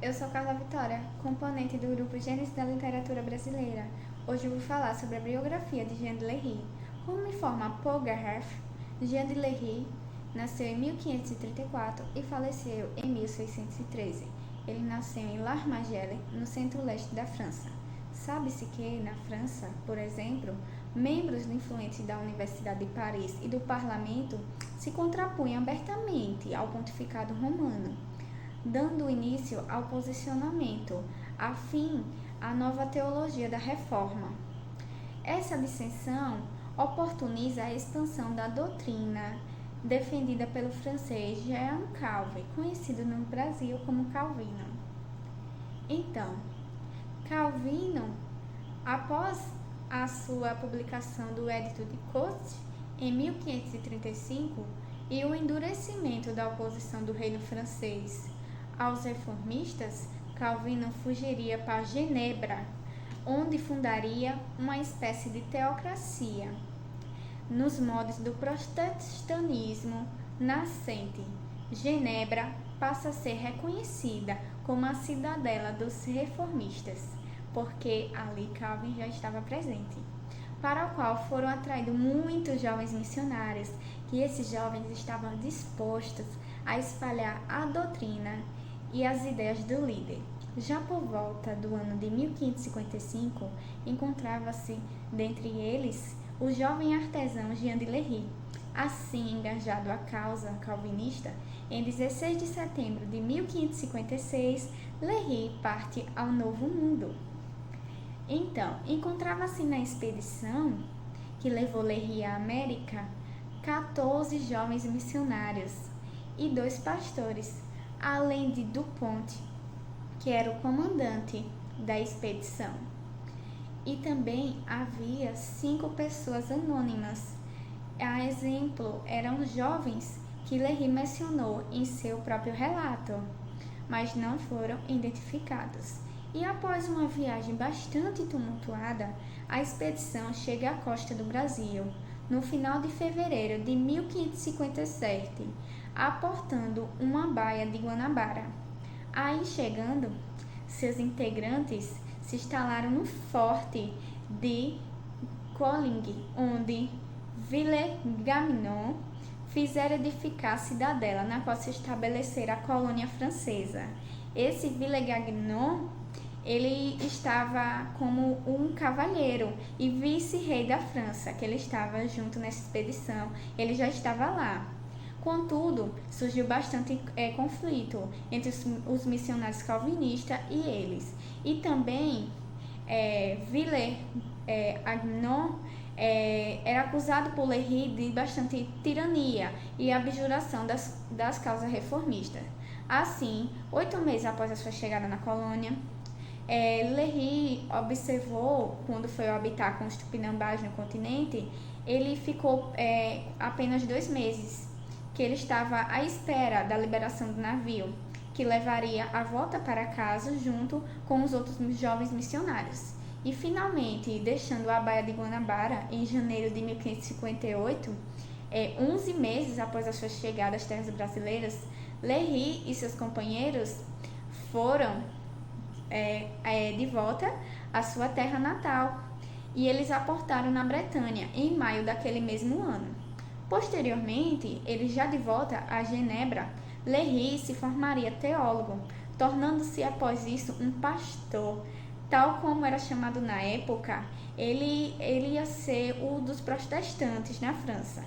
Eu sou Carla Vitória, componente do grupo Gênesis da Literatura Brasileira. Hoje eu vou falar sobre a biografia de Jean de Lery. Como informa Paul Gerhardt, Jean de Lery nasceu em 1534 e faleceu em 1613. Ele nasceu em L'Armagelle, no centro-leste da França. Sabe-se que, na França, por exemplo, membros influentes da Universidade de Paris e do Parlamento se contrapunham abertamente ao pontificado romano, dando início ao posicionamento afim à nova teologia da Reforma. Essa dissensão oportuniza a expansão da doutrina defendida pelo francês Jean Calvin, conhecido no Brasil como Calvino. Então, Calvino, após a sua publicação do Edito de Cotes, em 1535, e o endurecimento da oposição do reino francês aos reformistas, Calvino fugiria para Genebra, onde fundaria uma espécie de teocracia, nos moldes do protestantismo nascente. Genebra passa a ser reconhecida como a cidadela dos reformistas, porque ali Calvin já estava presente, para o qual foram atraídos muitos jovens missionários, que esses jovens estavam dispostos a espalhar a doutrina e as ideias do líder. Já por volta do ano de 1555, encontrava-se dentre eles o jovem artesão Jean de Lery. Assim, engajado à causa calvinista, em 16 de setembro de 1556, Lery parte ao Novo Mundo. Então, encontrava-se na expedição que levou Lery à América 14 jovens missionários e 2 pastores, além de Dupont, que era o comandante da expedição. E também havia 5 pessoas anônimas. A exemplo, eram jovens que Lery mencionou em seu próprio relato, mas não foram identificados. E após uma viagem bastante tumultuada, a expedição chega à costa do Brasil, no final de fevereiro de 1557, aportando uma baía de Guanabara. Aí chegando, seus integrantes se instalaram no forte de Coligny, onde Villegagnon fizeram edificar a cidadela, na qual se estabelecera a colônia francesa. Esse Villegagnon, ele estava como um cavalheiro e vice-rei da França, que ele estava junto nessa expedição, ele já estava lá. Contudo, surgiu bastante conflito entre os missionários calvinistas e eles. E também Villegagnon era acusado por Lery de bastante tirania e abjuração das causas reformistas. Assim, 8 meses após a sua chegada na colônia, Lery observou, quando foi habitar com os tupinambás no continente, ele ficou apenas 2 meses, que ele estava à espera da liberação do navio, que levaria a volta para casa junto com os outros jovens missionários. E finalmente, deixando a Baía de Guanabara em janeiro de 1558, 11 meses após a sua chegada às terras brasileiras, Lery e seus companheiros foram de volta à sua terra natal, e eles aportaram na Bretanha em maio daquele mesmo ano. Posteriormente, ele já de volta a Genebra, Lery se formaria teólogo, tornando-se após isso um pastor, tal como era chamado na época. Ele ia ser o dos protestantes na França.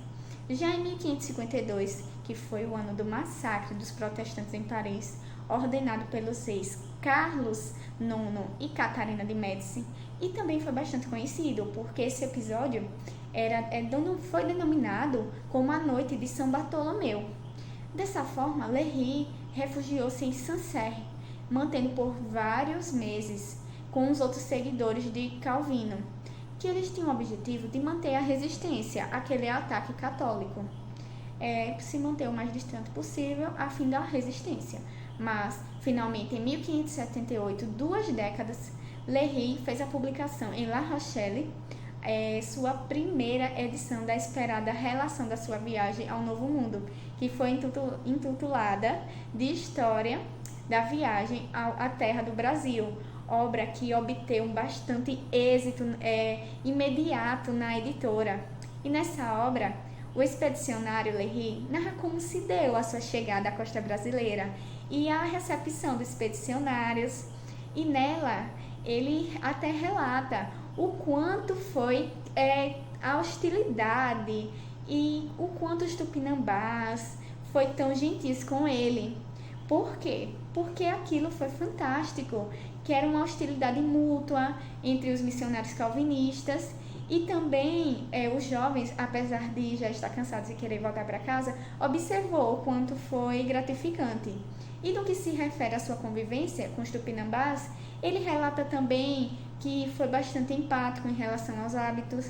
Já em 1552, que foi o ano do massacre dos protestantes em Paris, ordenado pelos reis Carlos IX e Catarina de Médici, e também foi bastante conhecido porque esse episódio foi denominado como a Noite de São Bartolomeu. Dessa forma, Lery refugiou-se em Sancerre, mantendo por vários meses com os outros seguidores de Calvino, que eles tinham o objetivo de manter a resistência àquele ataque católico, se manter o mais distante possível a fim da resistência. Mas, finalmente, em 1578, 2 décadas, Lery fez a publicação em La Rochelle, sua primeira edição da esperada relação da sua viagem ao Novo Mundo, que foi intitulada de História da viagem à terra do Brasil, obra que obteve um bastante êxito imediato na editora. E nessa obra, o expedicionário Lery narra como se deu a sua chegada à costa brasileira e a recepção dos expedicionários. E nela, ele até relata o quanto foi a hostilidade e o quanto os tupinambás foi tão gentis com ele. Por quê? Porque aquilo foi fantástico, que era uma hostilidade mútua entre os missionários calvinistas e também os jovens, apesar de já estar cansados e querer voltar para casa, observou o quanto foi gratificante. E no que se refere à sua convivência com os tupinambás, ele relata também que foi bastante empático em relação aos hábitos.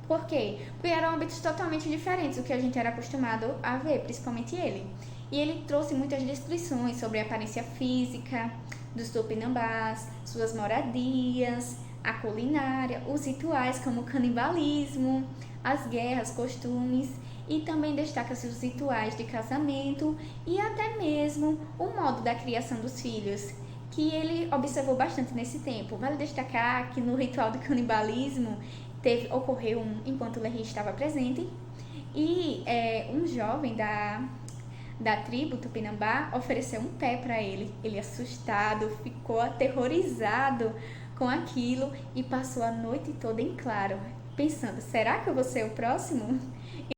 Por quê? Porque eram hábitos totalmente diferentes do que a gente era acostumado a ver, principalmente ele. E ele trouxe muitas descrições sobre a aparência física dos tupinambás, suas moradias, a culinária, os rituais como o canibalismo, as guerras, costumes, e também destaca seus rituais de casamento e até mesmo o modo da criação dos filhos, que ele observou bastante nesse tempo. Vale destacar que no ritual do canibalismo ocorreu enquanto Lery estava presente, e um jovem da tribo Tupinambá ofereceu um pé para ele. Ele, assustado, ficou aterrorizado com aquilo e passou a noite toda em claro, pensando: será que eu vou ser o próximo?